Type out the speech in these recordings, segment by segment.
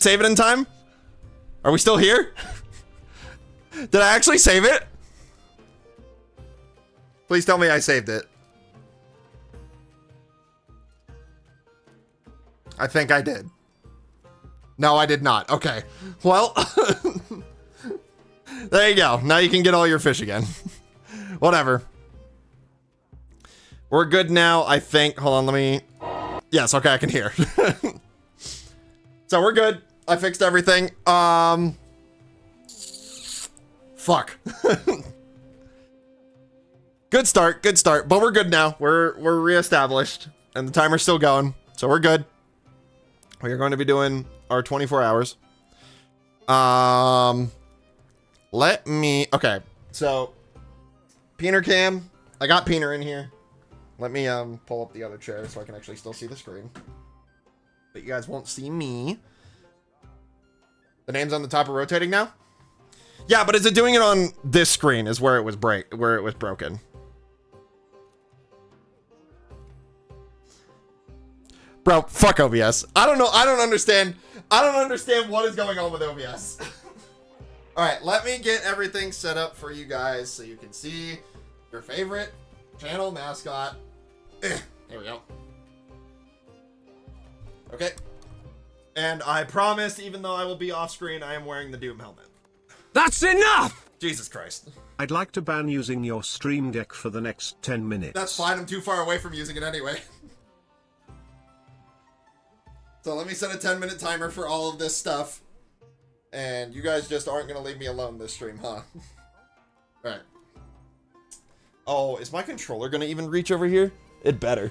Save it in time? Are we still here? Did I actually save it? Please tell me I saved it. I think I did. No, I did not. Okay. Well, there you go. Now you can get all your fish again. Whatever. We're good now, I think. Hold on, let me... Yes, okay, I can hear. So we're good. I fixed everything. Fuck. Good start, but we're good now. We're reestablished, and the timer's still going, so we're good. We are going to be doing our 24 hours. Let me... Okay, so... Peener cam. I got Peener in here. Let me pull up the other chair so I can actually still see the screen. But you guys won't see me. The names on the top are rotating now? Yeah, but is it doing it on this screen is where it was broken. Bro, fuck OBS. I don't know. I don't understand what is going on with OBS. All right, let me get everything set up for you guys so you can see your favorite channel mascot. There we go. Okay. And I promise, even though I will be off screen, I am wearing the Doom helmet. That's enough! Jesus Christ. I'd like to ban using your stream deck for the next 10 minutes. That's fine, I'm too far away from using it anyway. So let me set a 10-minute timer for all of this stuff. And you guys just aren't gonna leave me alone this stream, huh? Alright. Oh, is my controller gonna even reach over here? It better.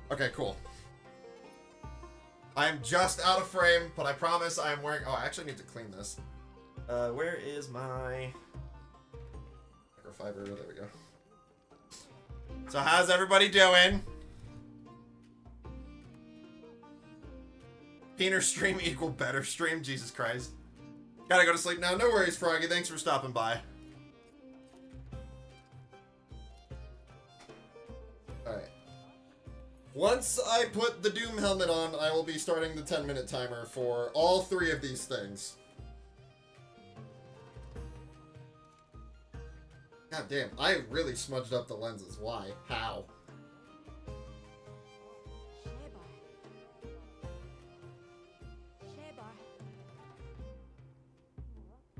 Okay, cool. I'm just out of frame, but I promise I am wearing... Oh, I actually need to clean this. Where is my... microfiber? There we go. So how's everybody doing? Peener stream equal better stream? Jesus Christ. Gotta go to sleep now. No worries, Froggy. Thanks for stopping by. Alright. Once I put the Doom helmet on, I will be starting the 10-minute timer for all three of these things. God damn, I really smudged up the lenses. Why? How?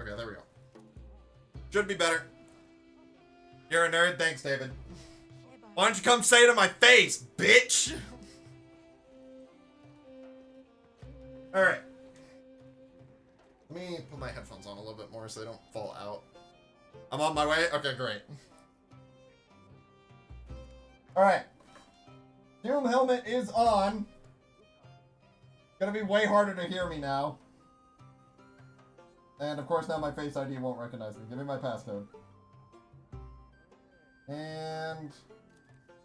Okay, there we go. Should be better. You're a nerd? Thanks, David. Why don't you come say it to my face, bitch? Alright. Let me put my headphones on a little bit more so they don't fall out. I'm on my way? Okay, great. Alright. Doom helmet is on. Gonna be way harder to hear me now. And of course now my Face ID won't recognize me. Give me my passcode. And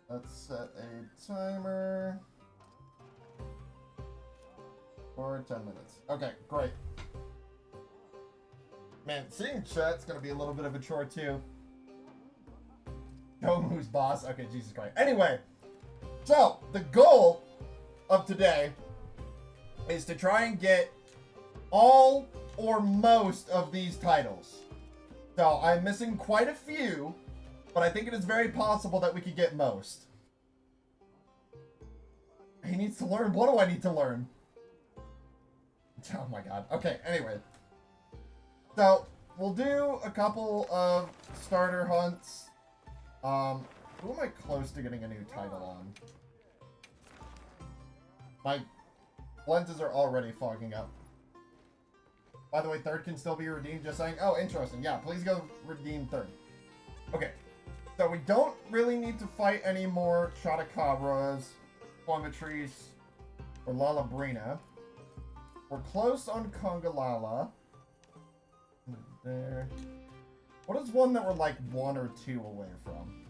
let's set a timer for 10 minutes. Okay, great. Man, seeing chat's gonna be a little bit of a chore too. Show him who's boss. Okay, Jesus Christ. Anyway, so the goal of today is to try and get all or most of these titles. So I'm missing quite a few, but I think it is very possible that we could get most. He needs to learn. What do I need to learn? Oh my god. Okay, anyway. So, we'll do a couple of starter hunts. Who am I close to getting a new title on? My lenses are already fogging up. By the way, third can still be redeemed, just saying. Oh, interesting. Yeah, please go redeem third. Okay. So we don't really need to fight any more Chotacabras, Plummetries, or Lalabrina. We're close on Congalala. There. What is one that we're like 1 or 2 away from?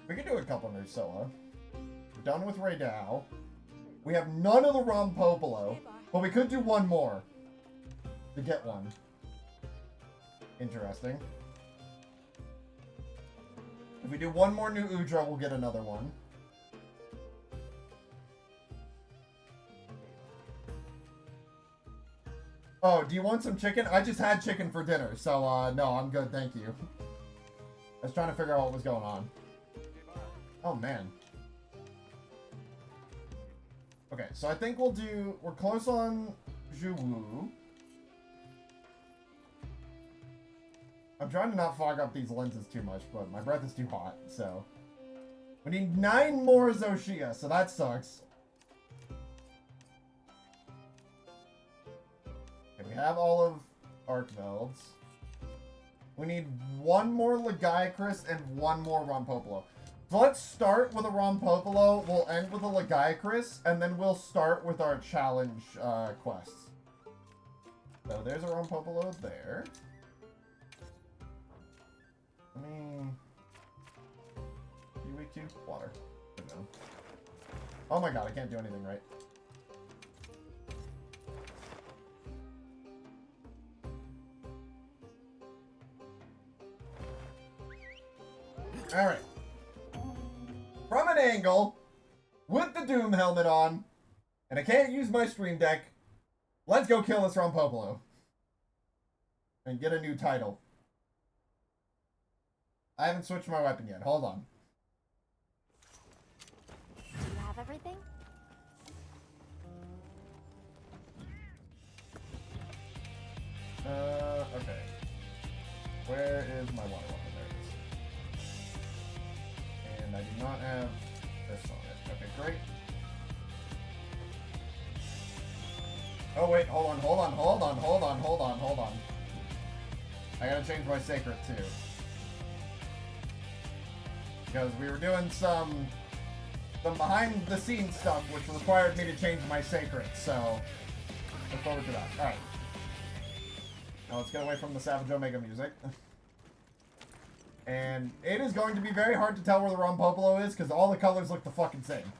We can do a couple of Nursilla. We're done with Raydao. We have none of the Rompopolo, but we could do one more to get one. Interesting. If we do one more new Udra, we'll get another one. Oh, do you want some chicken? I just had chicken for dinner, so, no, I'm good, thank you. I was trying to figure out what was going on. Oh, man. Okay, so I think we're close on Zhuwu. I'm trying to not fog up these lenses too much, but my breath is too hot, so. We need 9 more Zoshia, so that sucks. Okay, we have all of Arcvelds. We need 1 more Legiacris and 1 more Rompopolo. So let's start with a Rompopolo, we'll end with a Legiacris, and then we'll start with our challenge quests. So there's a Rompopolo there. Let me... You weak too? Water. Good now. Oh my god, I can't do anything right. Alright. From an angle, with the Doom helmet on, and I can't use my stream deck, let's go kill this Rompopolo. And get a new title. I haven't switched my weapon yet. Hold on. Do you have everything? Okay. Where is my water weapon? There it is. And I do not have this on it. Okay, great. Oh wait, hold on. I gotta change my sacred too. Because we were doing some behind the scenes stuff which required me to change my sacred, so look forward to that. Alright. Now let's get away from the Savage Omega music. And it is going to be very hard to tell where the Rompopolo is because all the colors look the fucking same.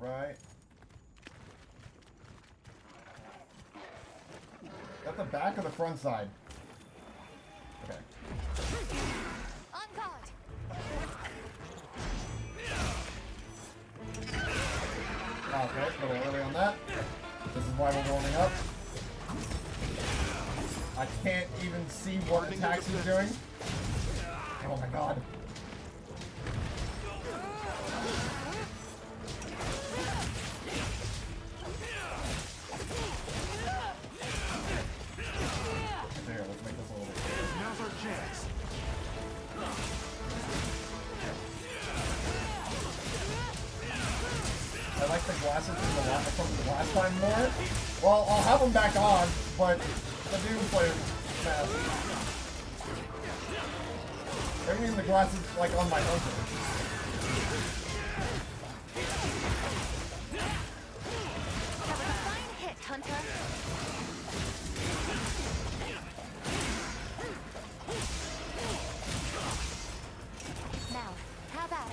Alright. Is that the back or the front side? Okay. On guard. Okay, a little early on that. This is why we're warming up. I can't even see what attacks he's doing. Oh my god. There, let's make this a little bit clearer. Now's our chance. I like the glasses from the last time more. Well, I'll have them back on, but the Doom player mask. They're using the glasses like on my hunter. That was a fine hit, Hunter. Now, have at it.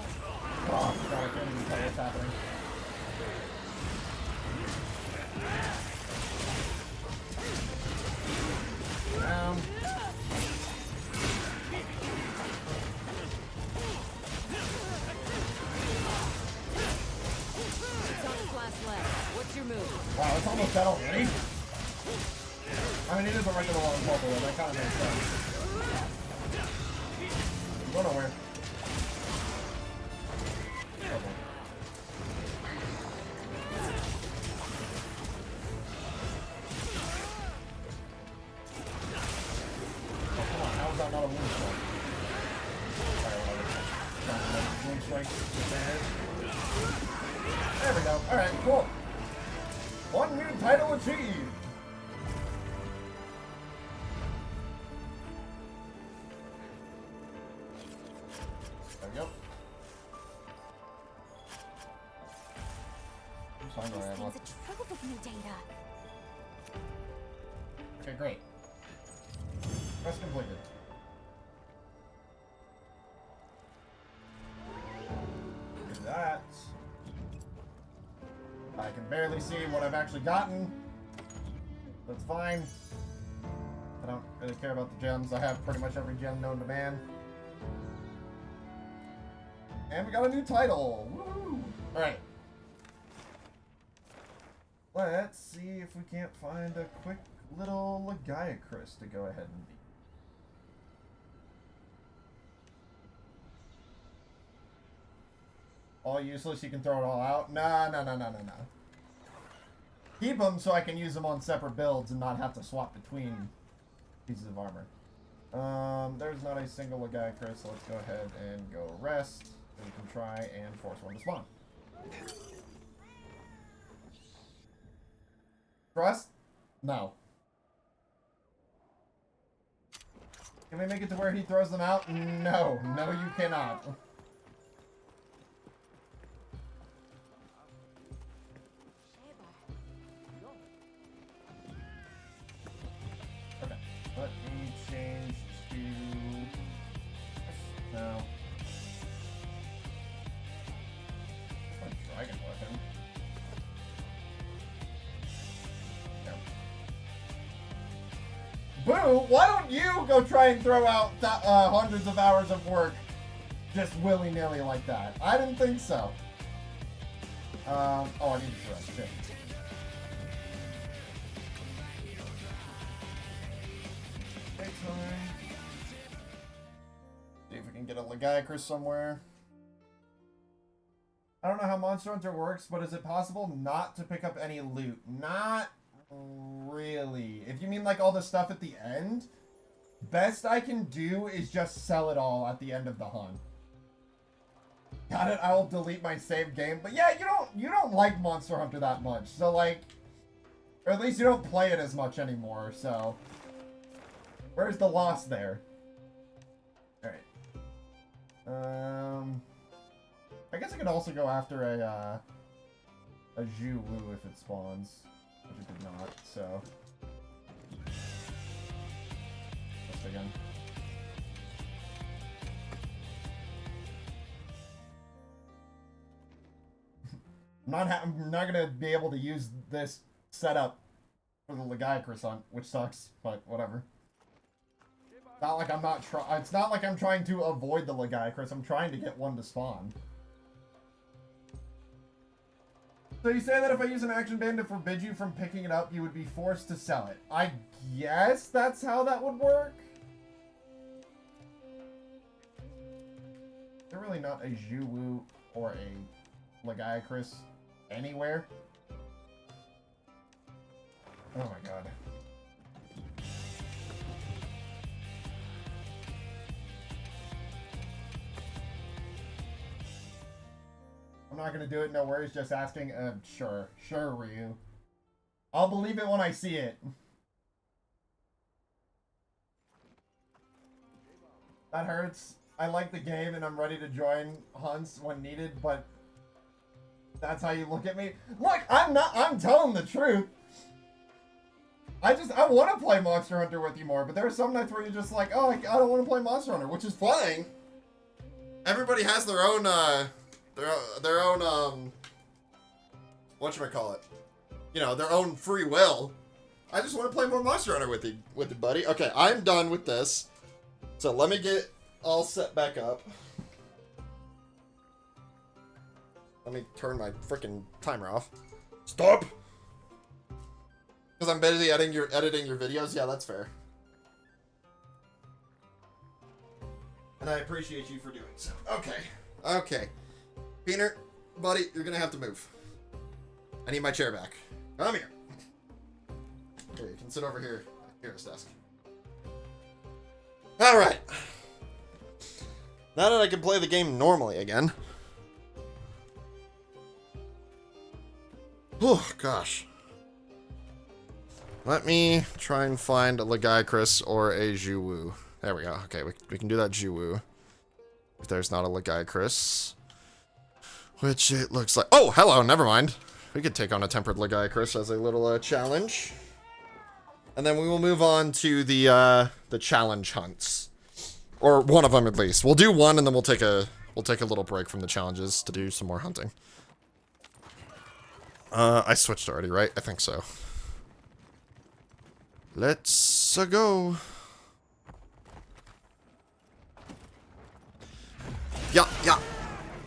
Oh god, I can't even tell what's happening. What's your move? Wow, it's almost dead already. I mean, it is a regular long Pokemon, that kind of makes sense. Go nowhere. Oh, come on, how is that not a wound strike? Alright, whatever. Wound strike, there we go. Alright, cool. 1 new title achieved! There we go. This thing's a trove of new data. Okay, great. Quest completed. Do that. I can barely see what I've actually gotten. That's fine. I don't really care about the gems. I have pretty much every gem known to man. And we got a new title. Woo! Alright. Let's see if we can't find a quick little Legiacris to go ahead and beat. All useless, you can throw it all out? No. Keep them so I can use them on separate builds and not have to swap between pieces of armor. There's not a single Legiacris, so let's go ahead and go rest. And we can try and force one to spawn. Trust? No. Can we make it to where he throws them out? No. No, you cannot. Okay. Let me change to... No. Dragon weapon. Boo, why don't you go try and throw out hundreds of hours of work just willy-nilly like that? I didn't think so. Oh, I need to rest. Shit. See if we can get a Legiacris somewhere. I don't know how Monster Hunter works, but is it possible not to pick up any loot? Not really. If you mean like all the stuff at the end, best I can do is just sell it all at the end of the hunt. Got it. I will delete my save game. But yeah, you don't like Monster Hunter that much, so like, or at least you don't play it as much anymore. So where's the loss there? All right. I guess I could also go after a Zhu Wu if it spawns. Which it did not, so. Let's again. I'm not gonna be able to use this setup for the Legiacris hunt, which sucks, but whatever. Not like I'm not it's not like I'm trying to avoid the Legiacris, I'm trying to get one to spawn. So you say that if I use an action band to forbid you from picking it up, you would be forced to sell it. I guess that's how that would work. There's really not a Zhu Wu or a Legiacris anywhere. Oh my god. I'm not gonna do it, no worries, just asking. Sure, Ryu. I'll believe it when I see it. That hurts. I like the game and I'm ready to join hunts when needed, but that's how you look at me? Look, I'm telling the truth. I want to play Monster Hunter with you more, but there are some nights where you're just like, oh, I don't want to play Monster Hunter, which is fine. Everybody has their own, whatchamacallit? You know, their own free will. I just want to play more Monster Hunter with you, buddy. Okay, I'm done with this. So let me get all set back up. Let me turn my freaking timer off. Stop! Because I'm busy editing your videos? Yeah, that's fair. And I appreciate you for doing so. Okay. Peanut, buddy, you're gonna have to move. I need my chair back. Come here. Here, you can sit over here at Kira's desk. Alright. Now that I can play the game normally again. Oh, gosh. Let me try and find a Legiacris or a Zhu Wu. There we go. Okay, we can do that Zhu Wu. If there's not a Legiacris. Which it looks like... Oh, hello, never mind. We could take on a Tempered Legiacris as a little challenge. And then we will move on to the challenge hunts. Or one of them at least. We'll do one and then we'll take a little break from the challenges to do some more hunting. I switched already, right? I think so. Let's Let's go. Yeah, yeah.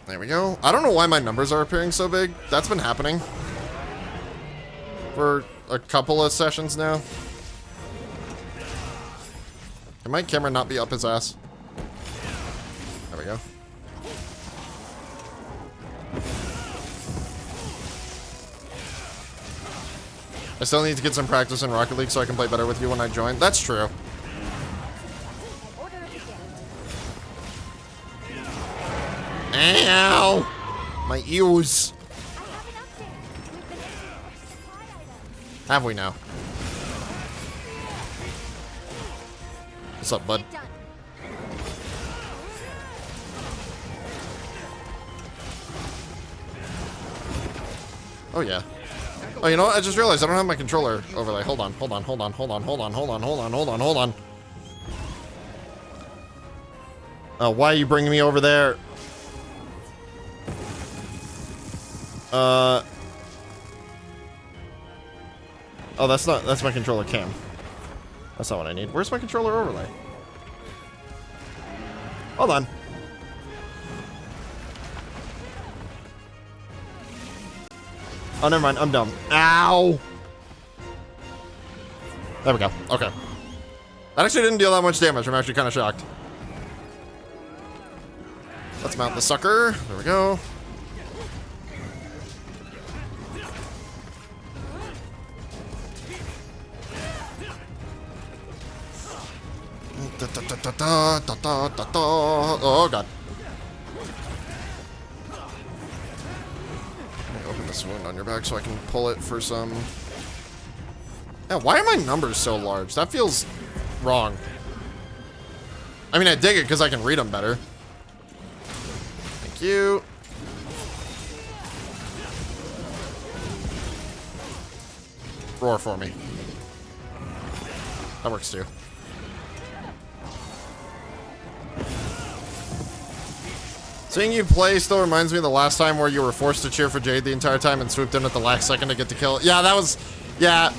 There we go. I don't know why my numbers are appearing so big. That's been happening for a couple of sessions now. Can my camera not be up his ass? There we go. I still need to get some practice in Rocket League so I can play better with you when I join. That's true. Ow! My ears. Have we now? What's up, bud? Oh, yeah. Oh, you know what? I just realized I don't have my controller overlay. Hold on. Oh, why are you bringing me over there? Oh, that's my controller cam. That's not what I need. Where's my controller overlay? Hold on. Oh, never mind. I'm dumb. Ow! There we go. Okay. That actually didn't deal that much damage. I'm actually kind of shocked. Let's mount the sucker. There we go. Oh, God. Let me open this wound on your back so I can pull it for some... Yeah, why are my numbers so large? That feels wrong. I mean, I dig it because I can read them better. Thank you. Roar for me. That works too. Seeing you play still reminds me of the last time where you were forced to cheer for Jade the entire time and swooped in at the last second to get the kill. Yeah, that was... Yeah.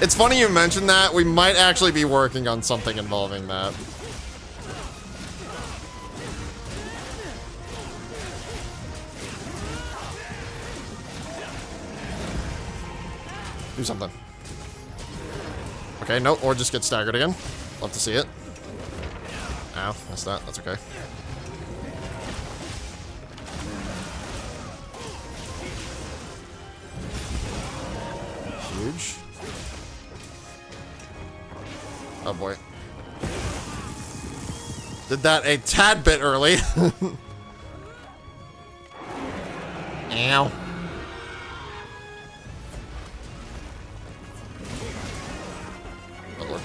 It's funny you mentioned that. We might actually be working on something involving that. Do something. Okay, no, or just get staggered again. Love to see it. Ow, missed that. That's okay. Huge. Oh boy. Did that a tad bit early. Ow. Oh, look.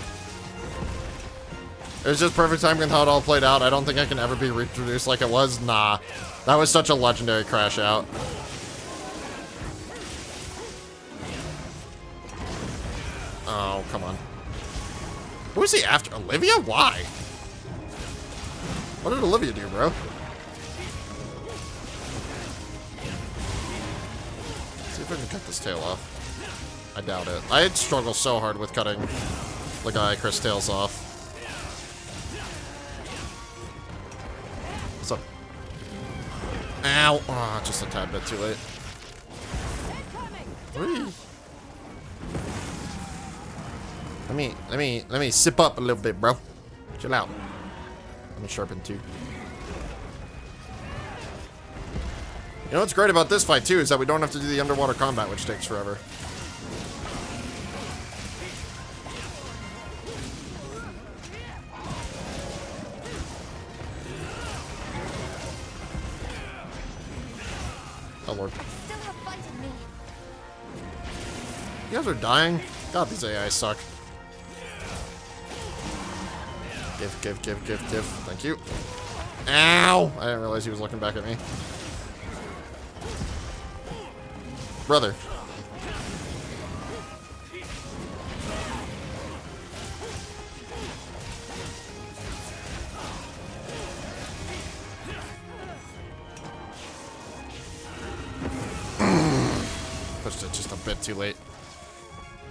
It was just perfect timing with how it all played out. I don't think I can ever be reproduced like it was. Nah. That was such a legendary crash out. Oh, come on. Who is he after? Olivia? Why? What did Olivia do, bro? Let's see if I can cut this tail off. I doubt it. I'd struggle so hard with cutting the guy Chris tails off. What's up? Ow! Oh, just a tad bit too late. Whee. Let me sip up a little bit, bro. Chill out. Let me sharpen too. You know what's great about this fight too is that we don't have to do the underwater combat, which takes forever. Oh lord. You guys are dying? God, these AI suck. Give. Thank you. Ow! I didn't realize he was looking back at me. Brother. Pushed it just a bit too late.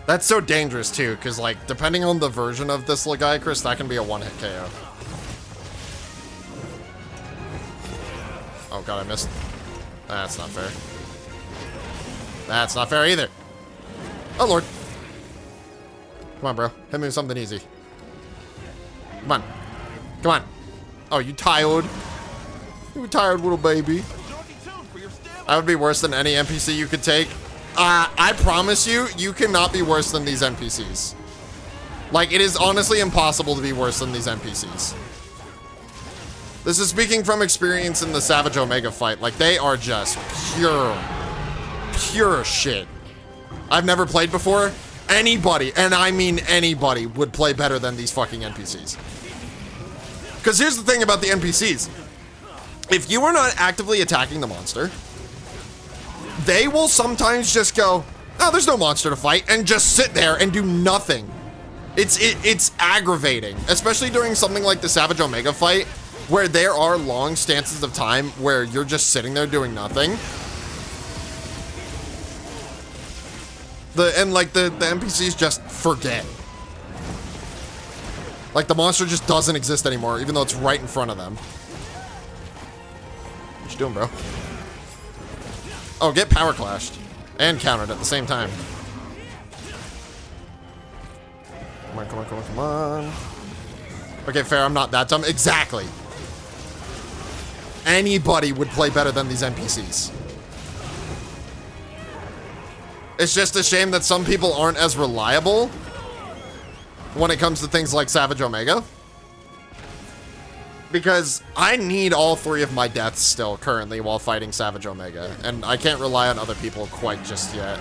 That's so dangerous too, because like depending on the version of this Legiacris, that can be a one-hit KO. Oh god, I missed. That's not fair. That's not fair either. Oh lord. Come on, bro. Hit me with something easy. Come on. Come on. Oh, you tired? You tired, little baby? That would be worse than any NPC you could take. I promise you, you cannot be worse than these NPCs. Like, it is honestly impossible to be worse than these NPCs. This is speaking from experience in the Savage Omega fight. Like, they are just pure shit. I've never played before. Anybody, and I mean anybody, would play better than these fucking NPCs. Because here's the thing about the NPCs. If you are not actively attacking the monster, they will sometimes just go, oh, there's no monster to fight, and just sit there and do nothing. It's aggravating, especially during something like the Savage Omega fight, where there are long stances of time where you're just sitting there doing nothing. The NPCs just forget. Like, the monster just doesn't exist anymore, even though it's right in front of them. What you doing, bro? Oh, get power clashed. And countered at the same time. Come on, come on, come on, come on. Okay, fair, I'm not that dumb. Exactly. Anybody would play better than these NPCs. It's just a shame that some people aren't as reliable when it comes to things like Savage Omega. Because I need all 3 of my deaths still currently while fighting Savage Omega. And I can't rely on other people quite just yet.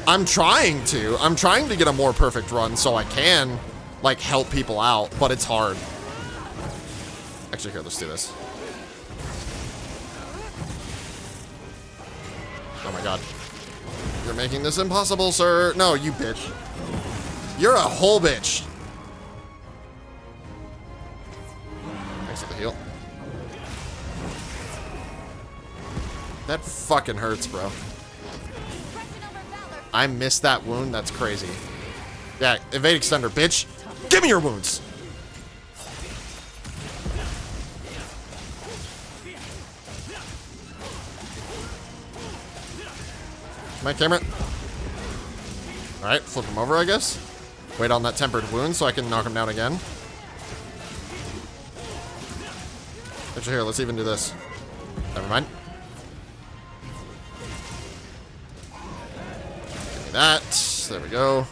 I'm trying to. I'm trying to get a more perfect run so I can, like, help people out. But it's hard. Actually, here, let's do this. Oh my god. You're making this impossible, sir. No, you bitch. You're a whole bitch. Thanks for the heal. That fucking hurts, bro. I missed that wound. That's crazy. Yeah, evade extender, bitch. Give me your wounds. My camera. Alright, flip him over, I guess. Wait on that tempered wound so I can knock him down again. Actually, here, let's even do this. Never mind. Give me that. There we go.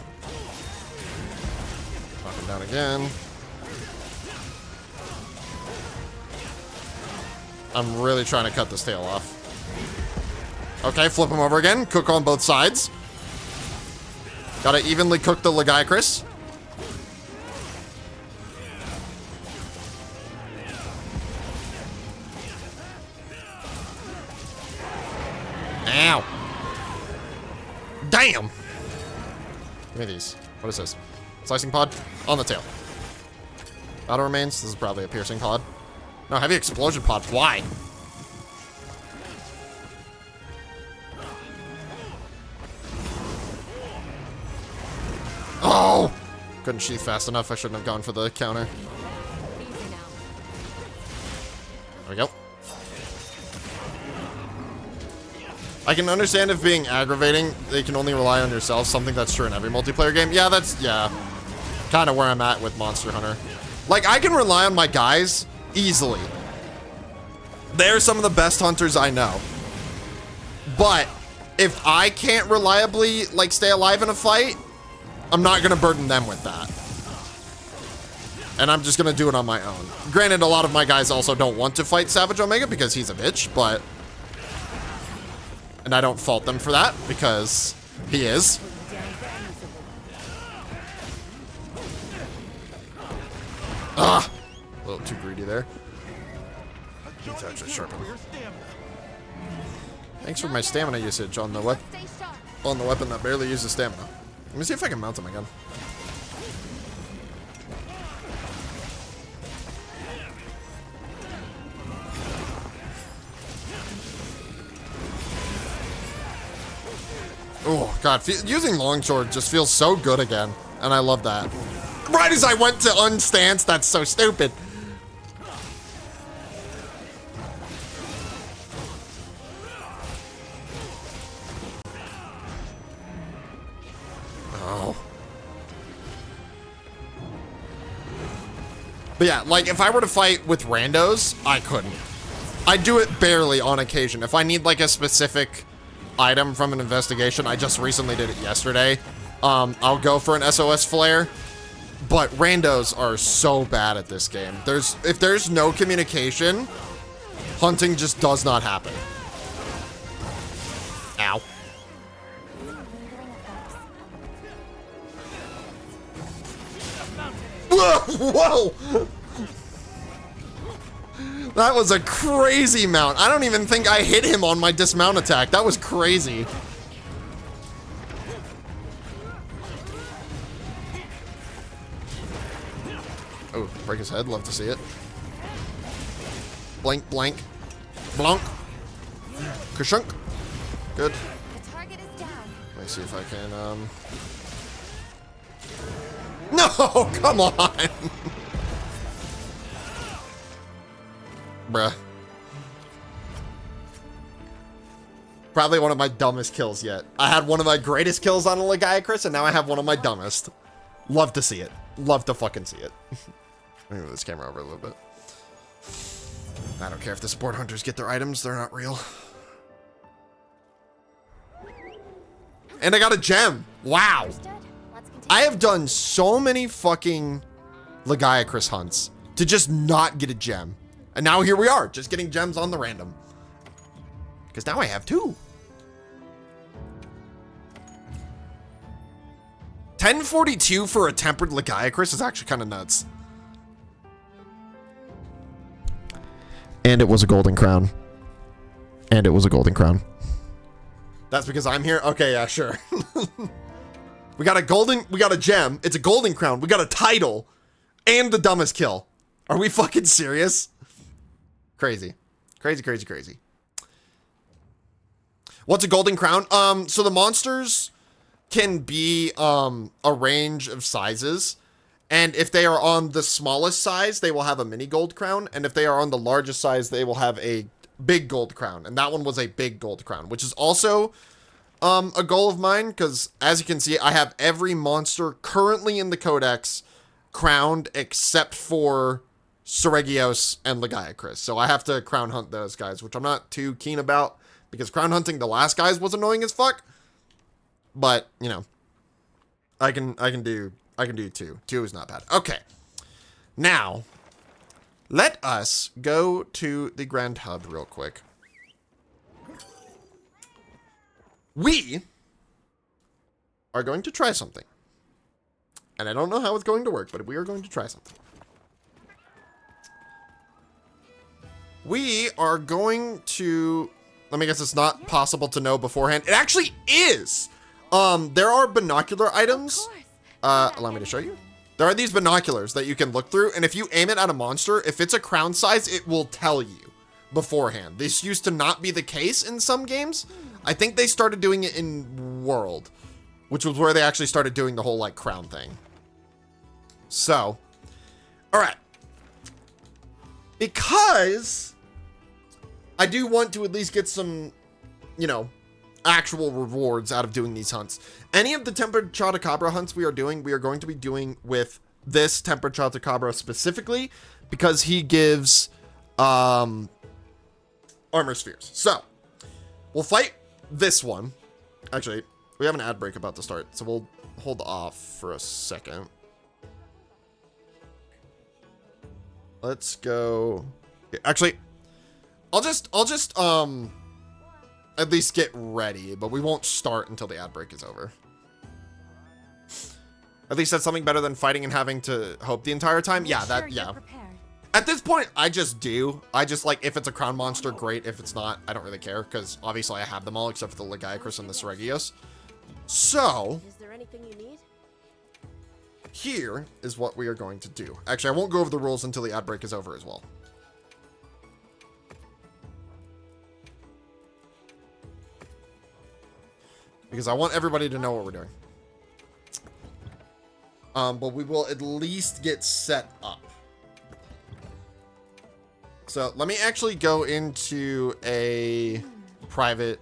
Knock him down again. I'm really trying to cut this tail off. Okay, flip him over again. Cook on both sides. Gotta evenly cook the Legiacris. Ow. Damn. Give me these. What is this? Slicing pod? On the tail. Battle remains. This is probably a piercing pod. No, heavy explosion pod. Why? Oh! Couldn't sheath fast enough. I shouldn't have gone for the counter. There we go. I can understand if being aggravating, they can only rely on yourself. Something that's true in every multiplayer game. Yeah, that's, yeah. Kind of where I'm at with Monster Hunter. Like, I can rely on my guys easily. They're some of the best hunters I know. But if I can't reliably, like, stay alive in a fight, I'm not going to burden them with that. And I'm just going to do it on my own. Granted, a lot of my guys also don't want to fight Savage Omega because he's a bitch, but... And I don't fault them for that, because he is. Ah! A little too greedy there. Need to actually sharpen. Thanks for my stamina usage on the weapon that barely uses stamina. Let me see if I can mount him again. Oh, God. Using longsword just feels so good again. And I love that. Right as I went to unstance, that's so stupid. Oh. But yeah, like, if I were to fight with randos, I couldn't. I do it barely on occasion. If I need, like, a specific item from an investigation, I just recently did it yesterday. I'll go for an SOS flare. But randos are so bad at this game. If there's no communication, hunting just does not happen. Ow. Whoa! That was a crazy mount. I don't even think I hit him on my dismount attack. That was crazy. Oh, break his head. Love to see it. Blank, blank. Blank. Kashunk. Good. The target is down. Let me see if I can, No, come on. Bruh. Probably one of my dumbest kills yet. I had one of my greatest kills on a Legiacris, and now I have one of my dumbest. Love to see it. Love to fucking see it. Let me move this camera over a little bit. I don't care if the sport hunters get their items, they're not real. And I got a gem. Wow. Understood. Let's continue. I have done so many fucking Legiacris hunts to just not get a gem. And now here we are, just getting gems on the random. Because now I have 2. 1042 for a tempered Legiacris is actually kind of nuts. And it was a golden crown. And it was a golden crown. That's because I'm here? Okay, yeah, sure. We got a gem. It's a golden crown. We got a title. And the dumbest kill. Are we fucking serious? Crazy. Crazy, crazy, crazy. What's a golden crown? So the monsters can be a range of sizes. And if they are on the smallest size, they will have a mini gold crown. And if they are on the largest size, they will have a big gold crown. And that one was a big gold crown, which is also a goal of mine. Because as you can see, I have every monster currently in the Codex crowned except for Seregios and Legiacris. So I have to crown hunt those guys, which I'm not too keen about. Because crown hunting the last guys was annoying as fuck. But, you know, I can do 2. 2 is not bad. Okay. Now, let us go to the Grand Hub real quick. We are going to try something. And I don't know how it's going to work, but we are going to try something. We are going to... Let me guess, it's not possible to know beforehand. It actually is! There are binocular items. Allow me to show you. There are these binoculars that you can look through, and if you aim it at a monster, if it's a crown size, it will tell you beforehand. This used to not be the case in some games. I think they started doing it in World, which was where they actually started doing the whole, like, crown thing. So, alright. Because I do want to at least get some, you know, actual rewards out of doing these hunts. Any of the Tempered Chotacabra hunts we are going to be doing with this Tempered Chotacabra specifically, because he gives armor spheres. So, we'll fight this one. Actually, we have an ad break about to start, so we'll hold off for a second. Let's go. Actually, I'll just at least get ready, but we won't start until the ad break is over. At least that's something better than fighting and having to hope the entire time. Yeah, that, yeah. At this point, I just do. I just, like, if it's a crown monster, great. If it's not, I don't really care, because obviously I have them all except for the Legiacris and the Seregios. So, Is there anything you need? here is what we are going to do. Actually, I won't go over the rules until the ad break is over as well. because I want everybody to know what we're doing. But we will at least get set up. So let me actually go into a private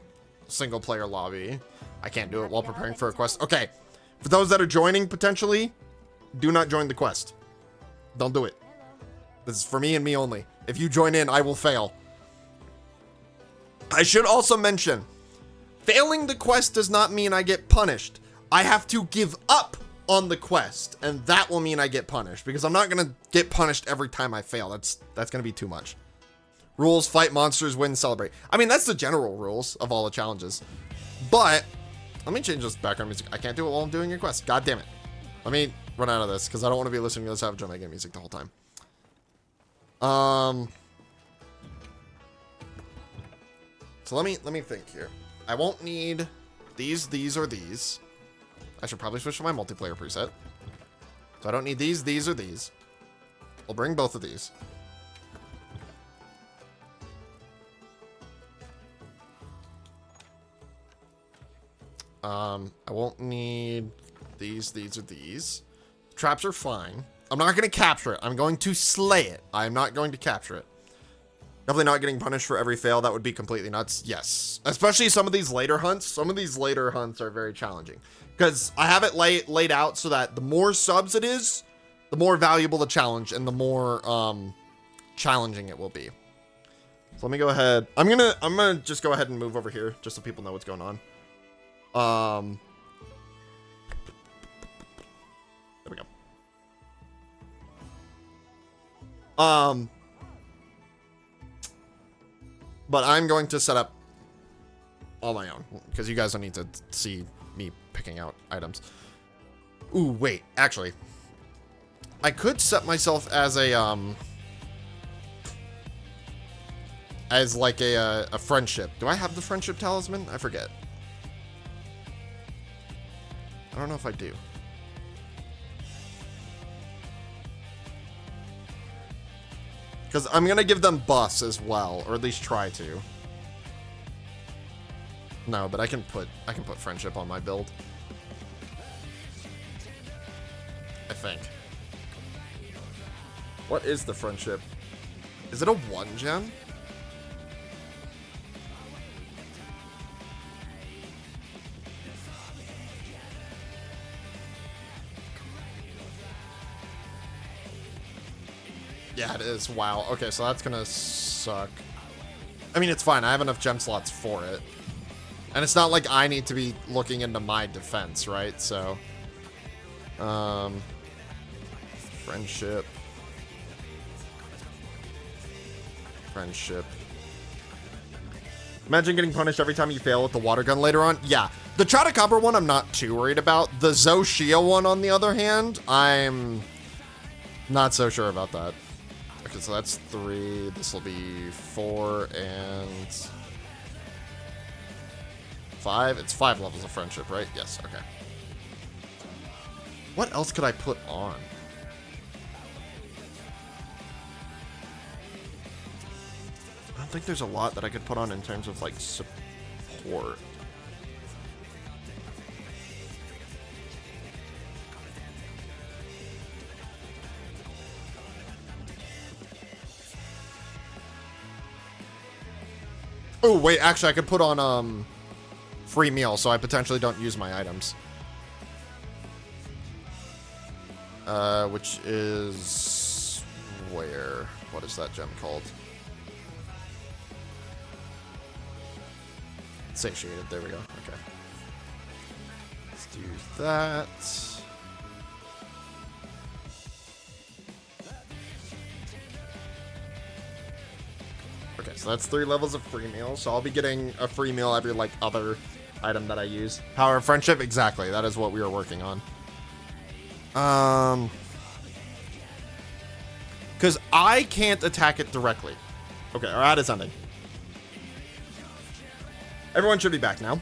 single player lobby. I can't do it while preparing for a quest. Okay, for those that are joining potentially, do not join the quest. Don't do it. This is for me and me only. If you join in, I will fail. I should also mention, failing the quest does not mean I get punished. I have to give up on the quest, and that will mean I get punished, because I'm not gonna get punished every time I fail. That's gonna be too much. Rules: fight monsters, win, celebrate. I mean, that's the general rules of all the challenges. But let me change this background music. I can't do it while I'm doing your quest. God damn it. Let me run out of this, because I don't want to be listening to this Savage on my game music the whole time. So let me think here. I won't need these, or these. I should probably switch to my multiplayer preset. So I don't need these, or these. I'll bring both of these. I won't need these, or these. Traps are fine. I'm not going to capture it. I'm going to slay it. I'm not going to capture it. Definitely not getting punished for every fail. That would be completely nuts. Yes. Especially some of these later hunts. Some of these later hunts are very challenging. Because I have it laid out so that the more subs it is, the more valuable the challenge and the more challenging it will be. So let me go ahead. I'm gonna just go ahead and move over here just so people know what's going on. There we go. But I'm going to set up on my own because you guys don't need to see me picking out items. Ooh, wait, actually, I could set myself as a as like a friendship. Do I have the friendship talisman? I forget. I don't know if I do. Because I'm gonna give them buffs as well, or at least try to. No, but I can put friendship on my build. I think. What is the friendship? Is it a 1 gem? Yeah, it is. Wow. Okay, so that's gonna suck. I mean, it's fine. I have enough gem slots for it. And it's not like I need to be looking into my defense, right? So, friendship. Friendship. Imagine getting punished every time you fail with the water gun later on. Yeah. The Chotacabra one, I'm not too worried about. The Zoshia one, on the other hand, I'm not so sure about that. Okay, so that's 3. This will be 4 and 5. It's 5 levels of friendship, right? Yes, okay. What else could I put on? I don't think there's a lot that I could put on in terms of, like, support. Oh, wait, actually, I could put on, free meal, so I potentially don't use my items. Which is... where? What is that gem called? Satiated, there we go, okay. Let's do that. Okay, so that's 3 levels of free meal. So I'll be getting a free meal every, like, other item that I use. Power of friendship, exactly. That is what we are working on. Because I can't attack it directly. Okay, our ad is ending. Everyone should be back now.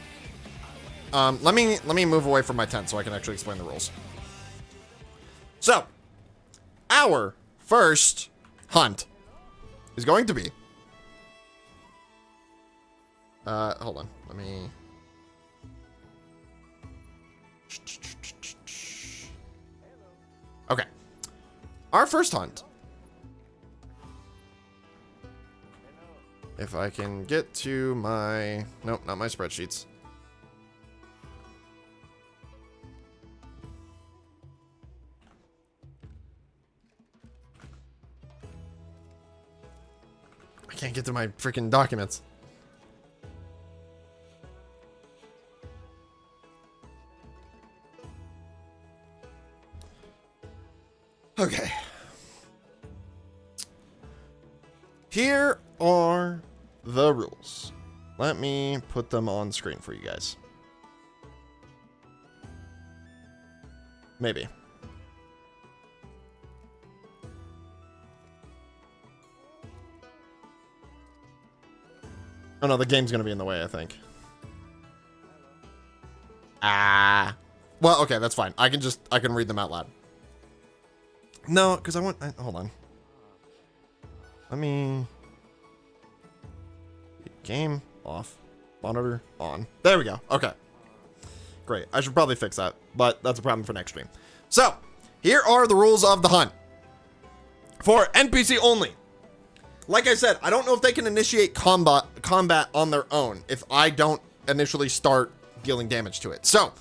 Let me move away from my tent so I can actually explain the rules. So, our first hunt is going to be... hold on. Let me our first hunt. If I can get to my... Nope, not my spreadsheets. I can't get to my freaking documents. Okay. Here are the rules. Let me put them on screen for you guys. Maybe. Oh no, the game's gonna be in the way, I think. Well, okay, that's fine. I can read them out loud. No, because hold on. Let me... Game off. Monitor on. There we go. Okay. Great. I should probably fix that, but that's a problem for next stream. So, here are the rules of the hunt. For NPC only. Like I said, I don't know if they can initiate combat on their own if I don't initially start dealing damage to it. So,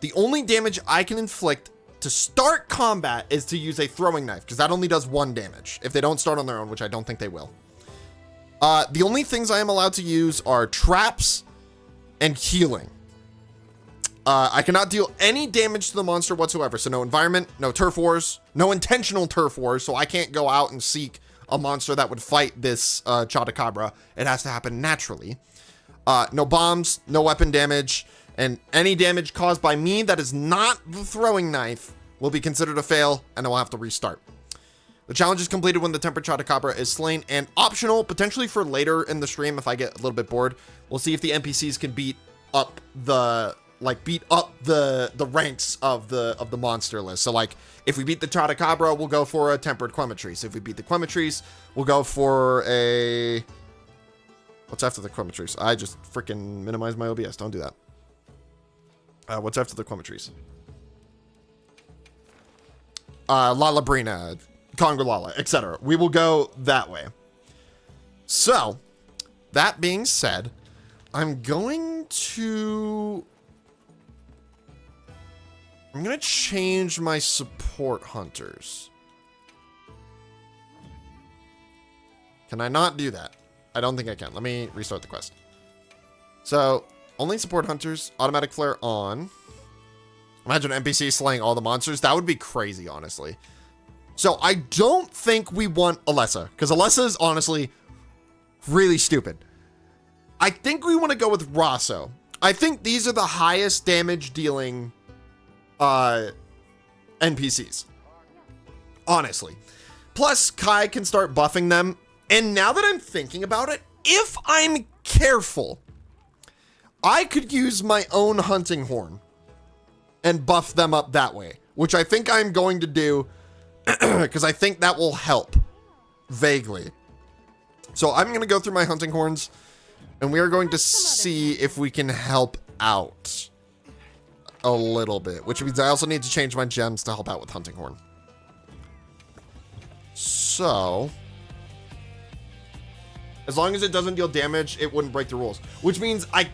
the only damage I can inflict to start combat is to use a throwing knife, because that only does 1 damage if they don't start on their own, which I don't think they will. The only things I am allowed to use are traps and healing. I cannot deal any damage to the monster whatsoever. So no environment, no turf wars, no intentional turf wars. So I can't go out and seek a monster that would fight this Chotacabra. It has to happen naturally. No bombs, no weapon damage, and any damage caused by me that is not the throwing knife will be considered a fail, and I will have to restart. The challenge is completed when the tempered Chotacabra is slain, and optional, potentially for later in the stream if I get a little bit bored. We'll see if the NPCs can beat up the ranks of the monster list. So like, if we beat the Chotacabra, we'll go for a tempered Quematrice. If we beat the Quematrice, we'll go for a... What's after the Quematrice? I just freaking minimized my OBS. Don't do that. What's after the Quematrice? Lalabrina, Congalala, etc. We will go that way. So, that being said, I'm going to change my support hunters. Can I not do that? I don't think I can. Let me restart the quest. So, only support hunters, automatic flare on. Imagine NPC slaying all the monsters. That would be crazy, honestly. So, I don't think we want Alessa, because Alessa is honestly really stupid. I think we want to go with Rosso. I think these are the highest damage dealing NPCs. Honestly. Plus, Kai can start buffing them. And now that I'm thinking about it, if I'm careful, I could use my own hunting horn and buff them up that way, which I think I'm going to do because I think that will help vaguely. So I'm going to go through my hunting horns and we are going to see if we can help out a little bit, which means I also need to change my gems to help out with hunting horn. So, as long as it doesn't deal damage, it wouldn't break the rules, which means I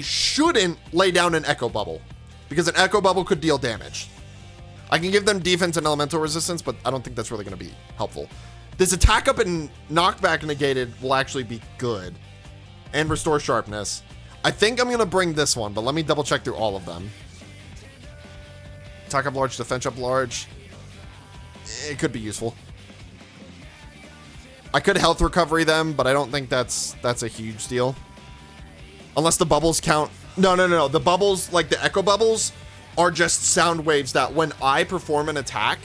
shouldn't lay down an echo bubble because an echo bubble could deal damage. I can give them defense and elemental resistance, but I don't think that's really going to be helpful. This attack up and knockback negated will actually be good and restore sharpness. I think I'm going to bring this one, but let me double check through all of them. Attack up large, defense up large. It could be useful. I could health recovery them, but I don't think that's a huge deal. Unless the bubbles count. No. The bubbles, like the echo bubbles, are just sound waves that when I perform an attack,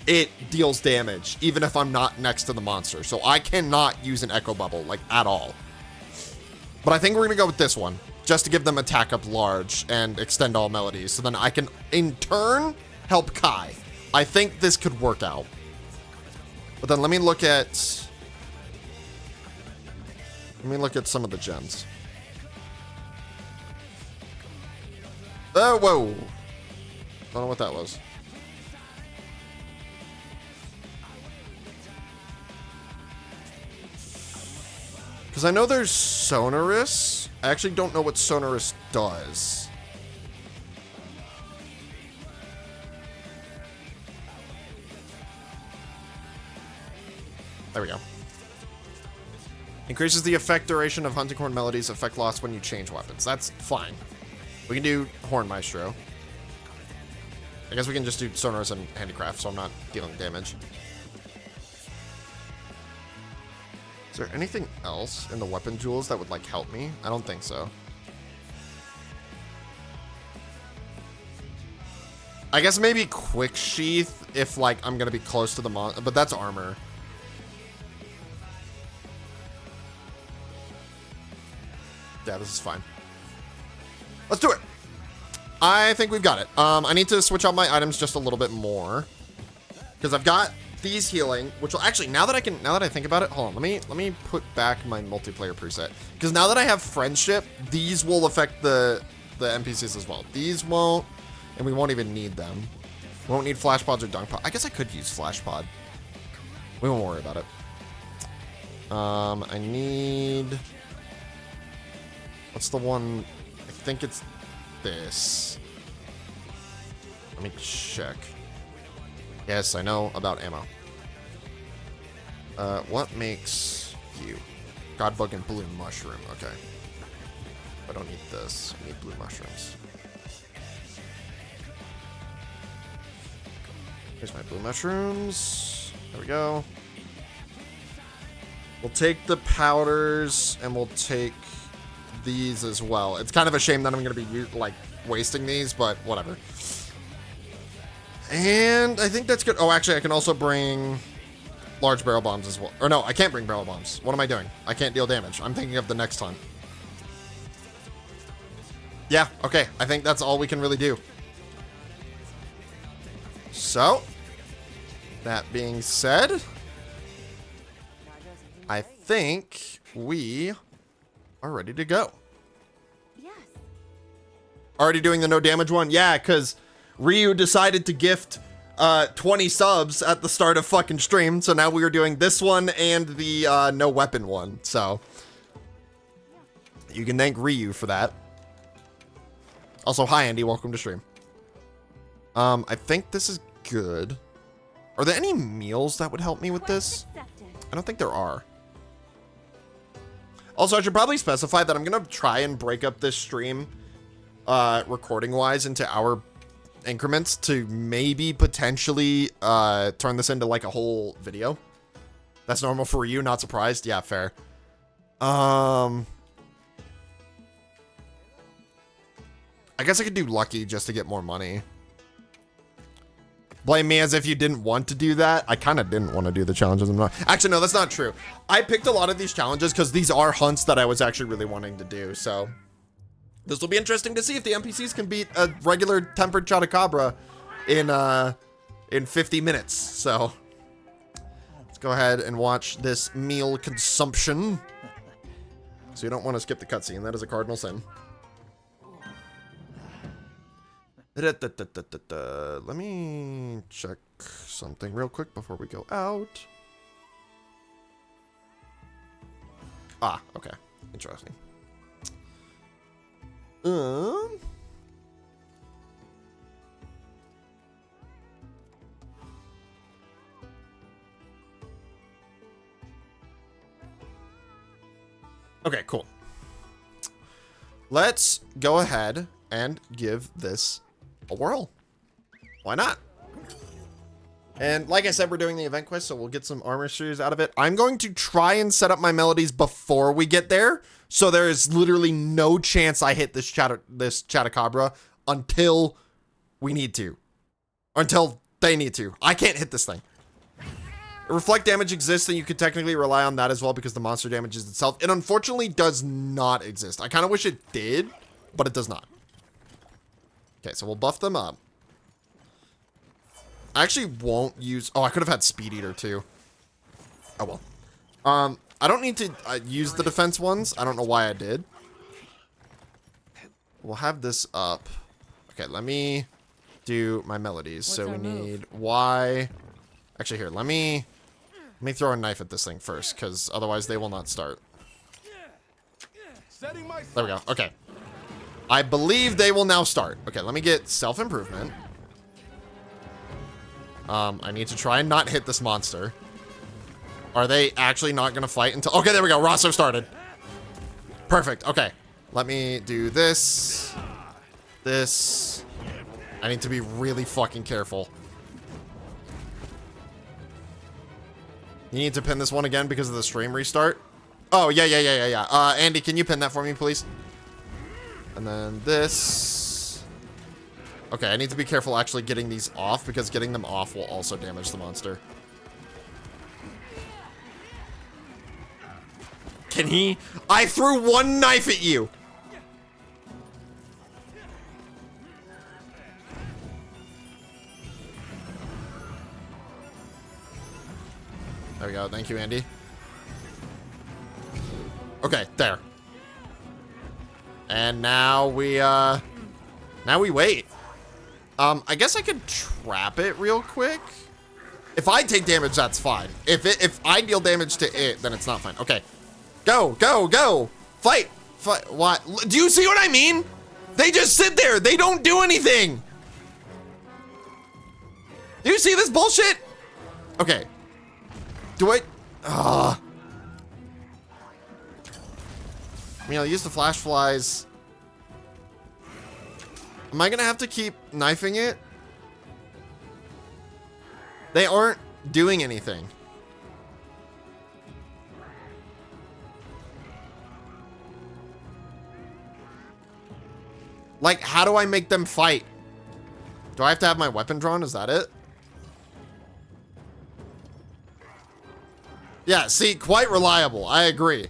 it deals damage, even if I'm not next to the monster. So I cannot use an echo bubble, like, at all. But I think we're going to go with this one, just to give them attack up large and extend all melodies. So then I can, in turn, help Kai. I think this could work out. But then let me look at some of the gems. Oh, whoa. Don't know what that was. Because I know there's Sonorous. I actually don't know what Sonorous does. There we go. Increases the effect duration of hunting horn melodies, effect loss when you change weapons. That's fine. We can do Horn Maestro. I guess we can just do Sonorous and Handicraft, so I'm not dealing damage. Is there anything else in the weapon jewels that would, like, help me? I don't think so. I guess maybe Quick Sheath if, like, I'm gonna be close to the monster, but that's armor. Yeah, this is fine. Let's do it. I think we've got it. I need to switch out my items just a little bit more because I've got these healing, which will actually, now that I think about it, hold on, let me put back my multiplayer preset because now that I have friendship, these will affect the NPCs as well. These won't, and we won't even need them. We won't need flash pods or dunk pod. I guess I could use flash pod. We won't worry about it. I need. What's the one? I think it's this. Let me check. Yes, I know about ammo. What makes you? Godbug and blue mushroom. Okay. I don't need this. I need blue mushrooms. Here's my blue mushrooms. There we go. We'll take the powders and we'll take these as well. It's kind of a shame that I'm going to be like wasting these, but whatever. And I think that's good. Oh, actually, I can also bring large barrel bombs as well. Or no, I can't bring barrel bombs. What am I doing? I can't deal damage. I'm thinking of the next time. Yeah, okay. I think that's all we can really do. So, that being said, I think we are ready to go. Yes. Already doing the no damage one? Yeah, because Ryu decided to gift 20 subs at the start of fucking stream, so now we are doing this one and the no weapon one. So you can thank Ryu for that. Also, hi Andy, welcome to stream. I think this is good. Are there any meals that would help me with this? I don't think there are. Also, I should probably specify that I'm gonna try and break up this stream recording wise into hour increments to maybe potentially turn this into like a whole video. That's normal for you, not surprised? Yeah, fair. I guess I could do lucky just to get more money. Blame me as if you didn't want to do that. I kind of didn't want to do the challenges. Actually, no, that's not true. I picked a lot of these challenges because these are hunts that I was actually really wanting to do. So this will be interesting to see if the NPCs can beat a regular tempered Chotacabra in 50 minutes. So let's go ahead and watch this meal consumption. So you don't want to skip the cutscene. That is a cardinal sin. Let me check something real quick before we go out. Ah, okay. Interesting. Okay, cool. Let's go ahead and give this a whirl. Why not? And like I said, we're doing the event quest, so we'll get some armor series out of it. I'm going to try and set up my melodies before we get there, so there is literally no chance I hit this Chotacabra until we need to. Until they need to. I can't hit this thing. Reflect damage exists, and you could technically rely on that as well because the monster damages itself. It unfortunately does not exist. I kind of wish it did, but it does not. Okay, so we'll buff them up. I actually won't use... Oh, I could have had Speed Eater too. Oh, well. I don't need to use the defense ones. I don't know why I did. We'll have this up. Okay, let me do my melodies. So we need Y. Actually, here, let me throw a knife at this thing first, because otherwise they will not start. There we go. Okay. I believe they will now start. Okay, let me get self-improvement. I need to try and not hit this monster. Are they actually not going to fight until... Okay, there we go. Rosso started. Perfect. Okay. Let me do this. This. I need to be really fucking careful. You need to pin this one again because of the stream restart? Oh, yeah. Andy, can you pin that for me, please? And then this. Okay, I need to be careful actually getting these off because getting them off will also damage the monster. Can he? I threw one knife at you. There we go. Thank you, Andy. Okay, there. And now we wait. I guess I could trap it real quick. If I take damage, that's fine. If I deal damage to it, then it's not fine. Okay. Go, go, go. Fight. Fight. What? Do you see what I mean? They just sit there. They don't do anything. Do you see this bullshit? Okay. Do I? I mean, I'll use the flash flies. Am I gonna have to keep knifing it? They aren't doing anything. Like, how do I make them fight? Do I have to have my weapon drawn? Is that it? Yeah, see, quite reliable. I agree.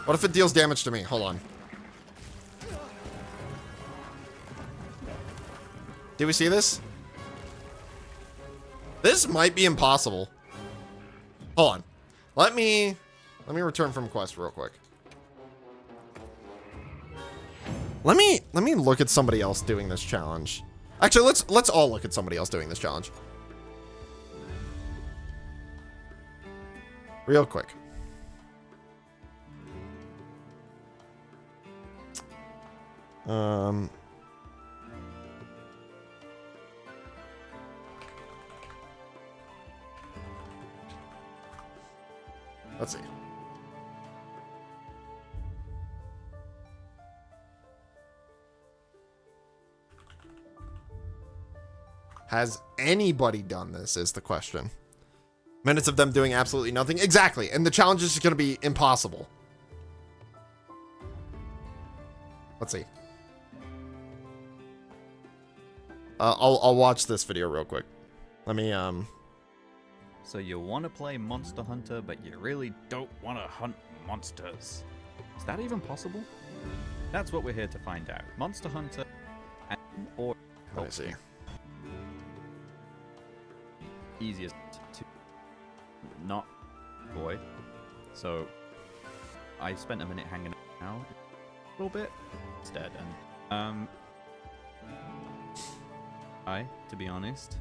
What if it deals damage to me? Hold on. Do we see this? This might be impossible. Hold on. Let me return from quest real quick. Let me look at somebody else doing this challenge. Actually, let's all look at somebody else doing this challenge. Real quick. Let's see. Has anybody done this is the question. Minutes of them doing absolutely nothing. Exactly. And the challenge is just going to be impossible. Let's see. I'll watch this video real quick. Let me, So you want to play Monster Hunter, but you really don't want to hunt monsters. Is that even possible? That's what we're here to find out. Monster Hunter or... let me see. Easiest to not avoid. So I spent a minute hanging out a little bit instead, and to be honest,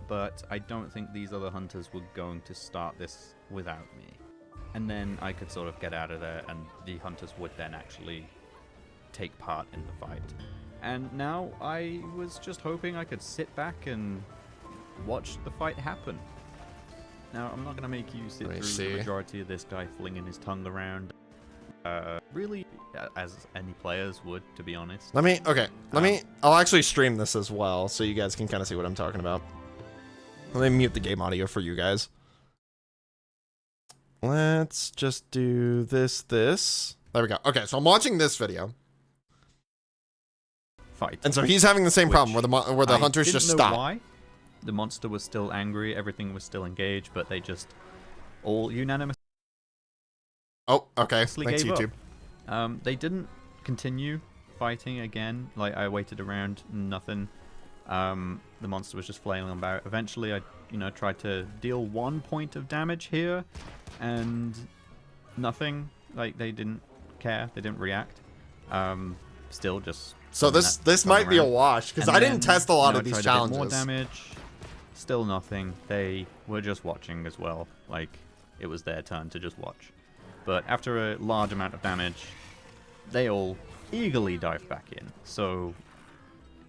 but I don't think these other hunters were going to start this without me, and then I could sort of get out of there, and the hunters would then actually take part in the fight. And now I was just hoping I could sit back and watch the fight happen. Now, I'm not going to make you sit through the majority of this guy flinging his tongue around. Really, as any players would, to be honest. I'll actually stream this as well, so you guys can kind of see what I'm talking about. Let me mute the game audio for you guys. Let's just do this. There we go. Okay, so I'm watching this video. Fight. And so he's having the same problem where the hunters just stop. Why? The monster was still angry, everything was still engaged, but they just all unanimously. Oh, okay. Thanks, YouTube. They didn't continue fighting again. Like, I waited around, nothing. The monster was just flailing about. Eventually, I, tried to deal 1 point of damage here, and nothing. Like, they didn't care. They didn't react. Still just. So this might be a wash because I didn't test a lot of these challenges. More damage. Still nothing. They were just watching as well. Like, it was their turn to just watch. But after a large amount of damage, they all eagerly dive back in. So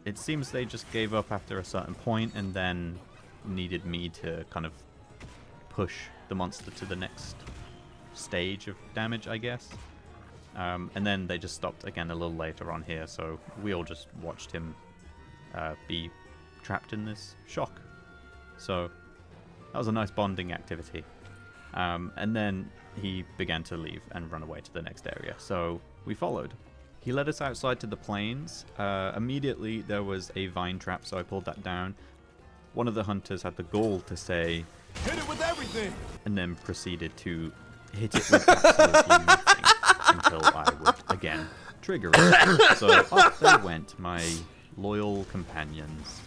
it seems they just gave up after a certain point and then needed me to kind of push the monster to the next stage of damage, I guess. And then they just stopped again a little later on here, so we all just watched him be trapped in this shock. So that was a nice bonding activity. And then he began to leave and run away to the next area, so we followed. He led us outside to the plains. Immediately there was a vine trap, so I pulled that down. One of the hunters had the gall to say, "Hit it with everything!" and then proceeded to hit it with absolutely nothing until I would again trigger it. So off they went, my loyal companions.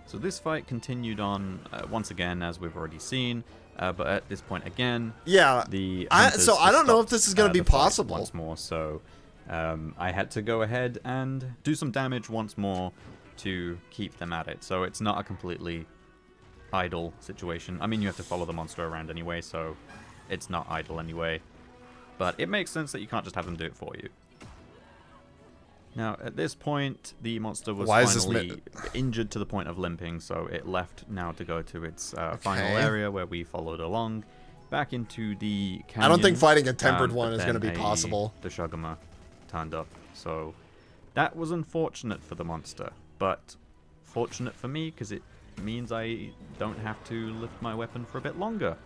So this fight continued on once again, as we've already seen, but at this point again, Yeah. the So I don't know if this is going to be the fight possible. once more. So I had to go ahead and do some damage once more to keep them at it. So it's not a completely idle situation. I mean, you have to follow the monster around anyway, so it's not idle anyway. But it makes sense that you can't just have them do it for you. Now, at this point, the monster was finally injured to the point of limping, so it left now to go to its final area where we followed along, back into the canyon. I don't think fighting a tempered one is going to be possible. The Shugama turned up, so that was unfortunate for the monster, but fortunate for me because it means I don't have to lift my weapon for a bit longer.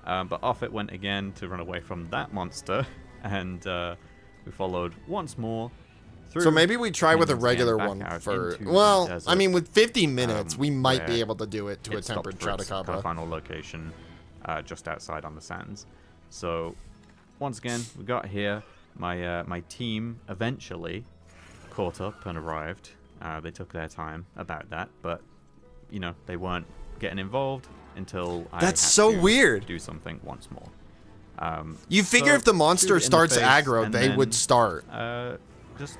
But off it went again to run away from that monster, and we followed once more. So maybe we try with a regular one for... Well, I mean, with 50 minutes, we might be able to do it to a tempered Chotacabra. Final location, just outside on the sands. So, once again, we got here. My team eventually caught up and arrived. They took their time about that, but, you know, they weren't getting involved until I had to do something once more. You figure if the monster starts aggro, they would start. Just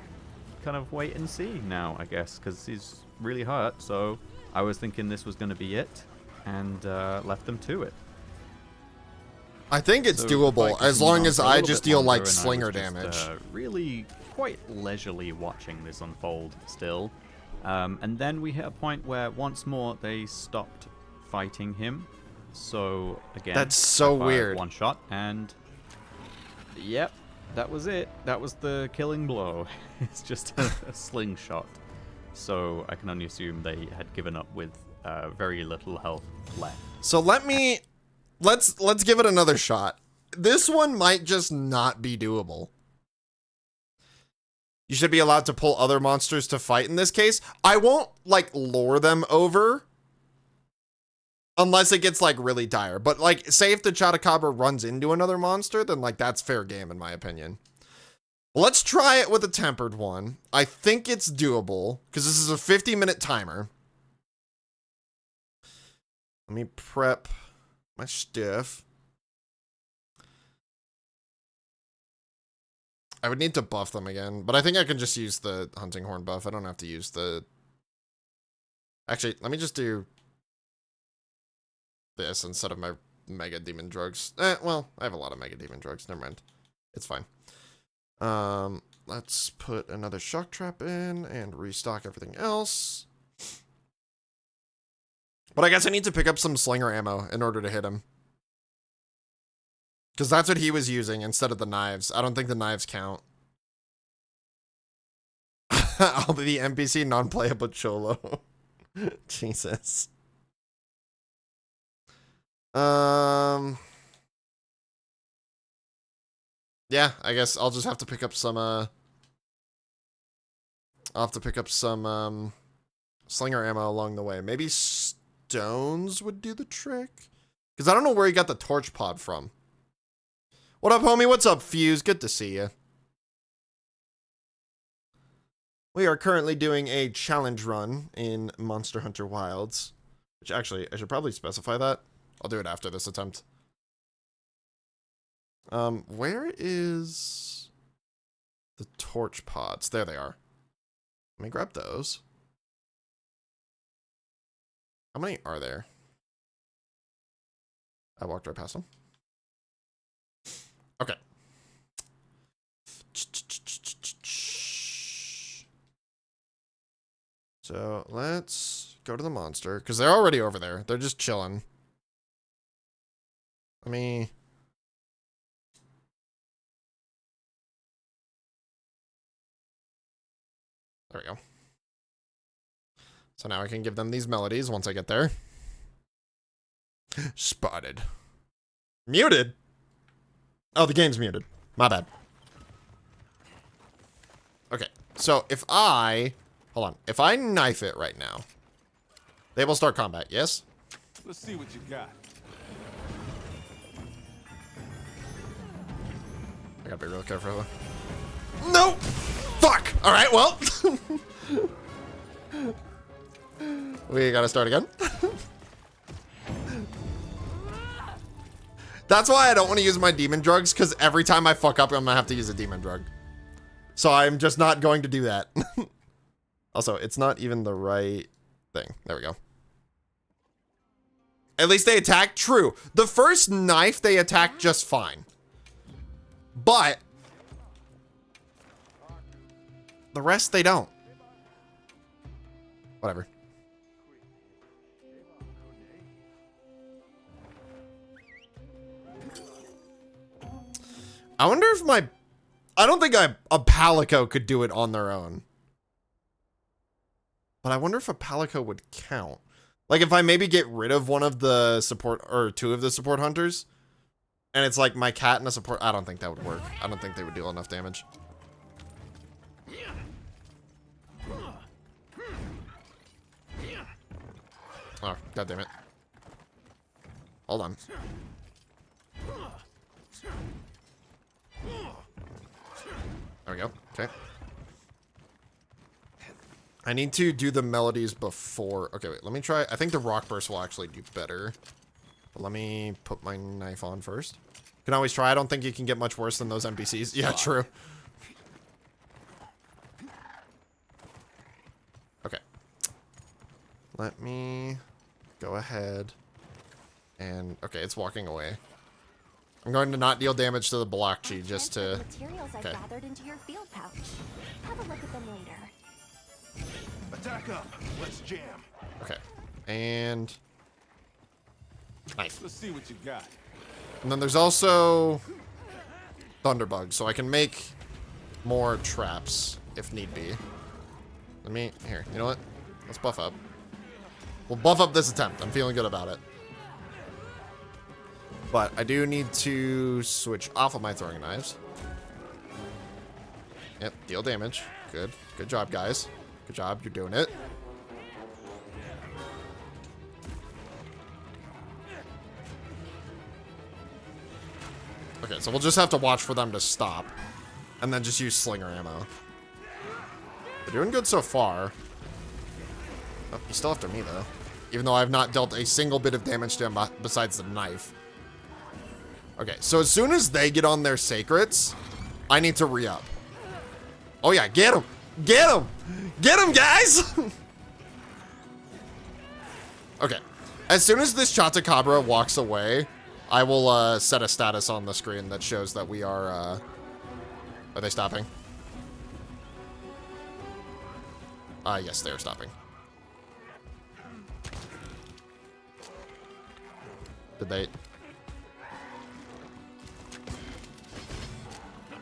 kind of wait and see now, I guess, because he's really hurt. So I was thinking this was going to be it, and left them to it. I think it's doable as long as I just deal like slinger damage. Really quite leisurely watching this unfold still. And then we hit a point where once more they stopped fighting him. So again, that's so weird. One shot, and yep, that was it. That was the killing blow. It's just a slingshot. So I can only assume they had given up with very little health left. So let's give it another shot. This one might just not be doable. You should be allowed to pull other monsters to fight in this case. I won't like lure them over unless it gets like really dire. But like, say if the Chotacabra runs into another monster, then like that's fair game in my opinion. Let's try it with a tempered one. I think it's doable because this is a 50-minute timer. Let me prep my stuff. I would need to buff them again, but I think I can just use the hunting horn buff. I don't have to use the... Actually, let me just do this instead of my mega demon drugs. Well, I have a lot of mega demon drugs. Never mind. It's fine. Let's put another shock trap in and restock everything else. But I guess I need to pick up some slinger ammo in order to hit him. Because that's what he was using instead of the knives. I don't think the knives count. I'll be the NPC non-playable Cholo. Jesus. Yeah, I guess I'll just have to pick up some, I'll have to pick up some, slinger ammo along the way. Maybe stones would do the trick? Because I don't know where he got the torch pod from. What up, homie? What's up, Fuse? Good to see you. We are currently doing a challenge run in Monster Hunter Wilds. Which actually, I should probably specify that. I'll do it after this attempt. Where is the torch pods? There they are. Let me grab those. How many are there? I walked right past them. So let's go to the monster, because they're already over there. They're just chilling. Let me... There we go. So now I can give them these melodies once I get there. Spotted. Muted? Oh, the game's muted. My bad. Okay, so if I... Hold on. If I knife it right now, they will start combat, yes? Let's see what you got. I gotta be real careful. No! Fuck! Alright, well. We gotta start again. That's why I don't want to use my demon drugs, because every time I fuck up, I'm gonna have to use a demon drug. So I'm just not going to do that. Also, it's not even the right thing. There we go. At least they attack. True. The first knife, they attack just fine. But the rest, they don't. Whatever. I wonder if I don't think a Palico could do it on their own. But I wonder if a Palico would count. Like if I maybe get rid of one of the support, or two of the support hunters, and it's like my cat and a support, I don't think that would work. I don't think they would deal enough damage. Oh, god damn it. Hold on. There we go. Okay. I need to do the melodies before. Okay, wait. Let me try. I think the rock burst will actually do better. But let me put my knife on first. You can always try. I don't think you can get much worse than those NPCs. Yeah, true. Okay. Let me go ahead and... Okay, it's walking away. I'm going to not deal damage to the blockchi just to... Materials I gathered into your field pouch. Have a look at them later. Attack up. Let's jam. Okay. And... Knife. Let's see what you got. And then there's also... Thunderbug, so I can make more traps if need be. Let me... Here, you know what? Let's buff up. We'll buff up this attempt. I'm feeling good about it. But I do need to switch off of my throwing knives. Yep, deal damage. Good. Good job, guys. Good job. You're doing it. Okay, so we'll just have to watch for them to stop. And then just use slinger ammo. They're doing good so far. Oh, he's still after me, though. Even though I've not dealt a single bit of damage to him besides the knife. Okay, so as soon as they get on their sacrets, I need to re-up. Oh yeah, get him! Get him! Get him, guys! Okay, as soon as this Chatacabra walks away, I will set a status on the screen that shows that we are they stopping? Yes, they're stopping. Did they...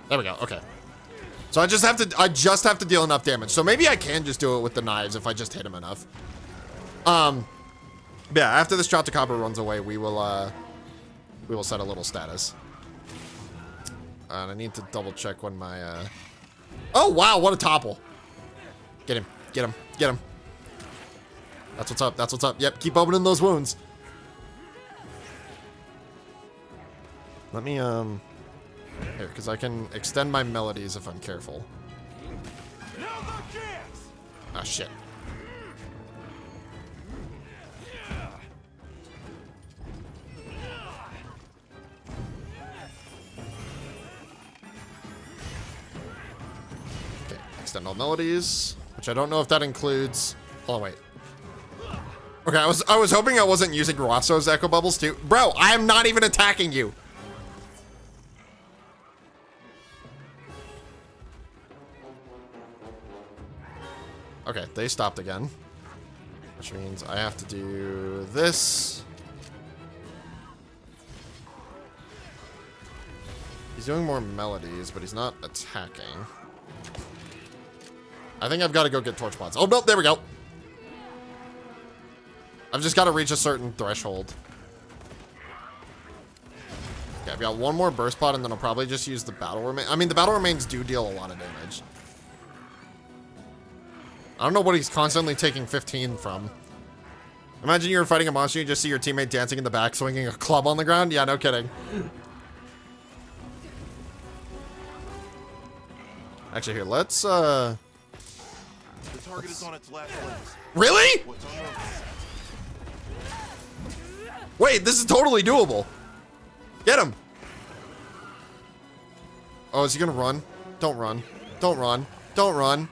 There we go. Okay. So I just have to deal enough damage. So maybe I can just do it with the knives if I just hit him enough. Yeah, after this Chatacabra runs away, we will set a little status. And I need to double check when my Oh wow, what a topple. Get him. Get him. Get him. That's what's up. That's what's up. Yep, keep opening those wounds. Let me here, because I can extend my melodies if I'm careful. Ah, shit. Okay, extend all melodies, which I don't know if that includes... Hold on, wait. Okay, I was hoping I wasn't using Rosso's Echo Bubbles too. Bro, I am not even attacking you! Okay, they stopped again. Which means I have to do this. He's doing more melodies, but he's not attacking. I think I've got to go get torch pods. Oh, no, there we go. I've just got to reach a certain threshold. Okay, I've got one more burst pod, and then I'll probably just use the battle remain. I mean, the battle remains do deal a lot of damage. I don't know what he's constantly taking 15 from. Imagine you were fighting a monster, you just see your teammate dancing in the back, swinging a club on the ground. Yeah, no kidding. Actually, here, let's, The target is on its last legs. Really? What's on your Wait, this is totally doable. Get him. Oh, is he gonna run? Don't run. Don't run. Don't run.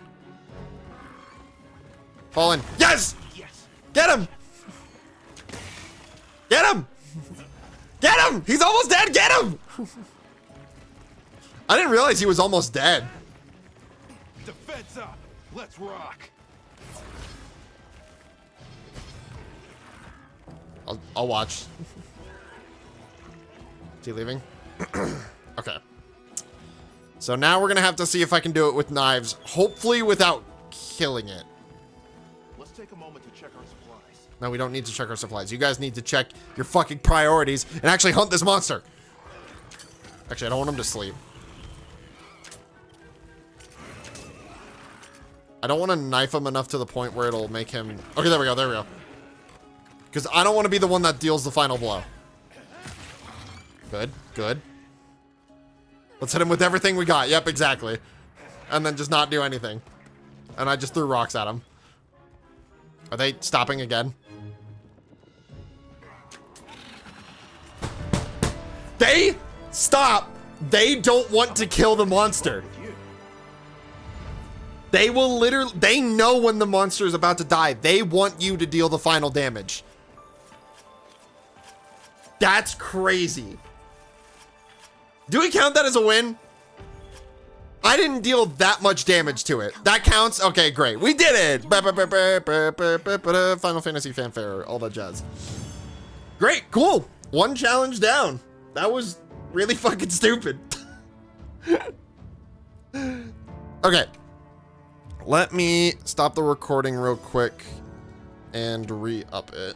Fall in. Yes! Yes. Get him! Get him! Get him! He's almost dead! Get him! I didn't realize he was almost dead. Defense up. Let's rock. I'll watch. Is he leaving? Okay. So now we're gonna have to see if I can do it with knives. Hopefully without killing it. Let's take a moment to check our supplies. No, we don't need to check our supplies. You guys need to check your fucking priorities and actually hunt this monster. Actually, I don't want him to sleep. I don't want to knife him enough to the point where it'll make him... Okay, there we go, there we go. Because I don't want to be the one that deals the final blow. Good, good. Let's hit him with everything we got. Yep, exactly. And then just not do anything. And I just threw rocks at him. Are they stopping again? They stop. They don't want to kill the monster. They will literally, they know when the monster is about to die. They want you to deal the final damage. That's crazy. Do we count that as a win? I didn't deal that much damage to it. That counts? Okay, great. We did it! Final Fantasy fanfare, all that jazz. Great, cool. One challenge down. That was really fucking stupid. Okay. Let me stop the recording real quick and re-up it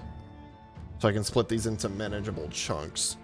so I can split these into manageable chunks.